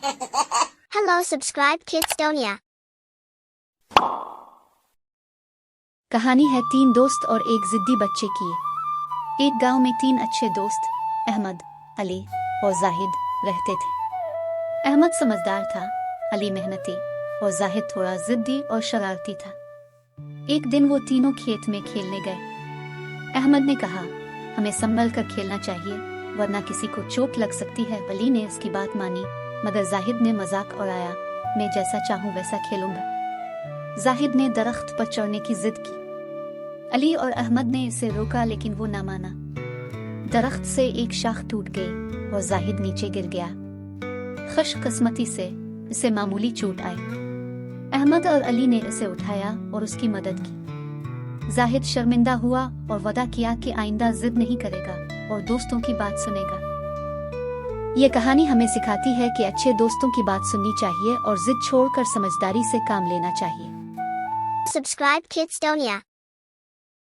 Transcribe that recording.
Hello, subscribe Kidstonia. कहानी है 3 दोस्त और एक जिद्दी बच्चे की। एक गांव में 3 अच्छे दोस्त अहमद, अली और जाहिद रहते थे। अहमद समझदार था, अली मेहनती और जाहिद थोड़ा जिद्दी और शरारती था। एक दिन वो तीनों खेत में खेलने गए। अहमद ने कहा, हमें संभल कर खेलना चाहिए वरना किसी को चोट लग सकती है। अली ने इसकी बात मानी, मगर जाहिद ने मजाक उड़ाया, मैं जैसा चाहूं वैसा खेलूंगा। जाहिद ने दरख्त पर चढ़ने की जिद की। अली और अहमद ने इसे रोका लेकिन वो ना माना। दरख्त से एक शाख टूट गई और जाहिद नीचे गिर गया। खुशकिस्मती से इसे मामूली चोट आई। अहमद और अली ने इसे उठाया और उसकी मदद की। जाहिद शर्मिंदा हुआ और वादा किया कि आइंदा जिद नहीं करेगा और दोस्तों की बात सुनेगा। ये कहानी हमें सिखाती है कि अच्छे दोस्तों की बात सुननी चाहिए और जिद छोड़कर समझदारी से काम लेना चाहिए। Subscribe Kidstonia.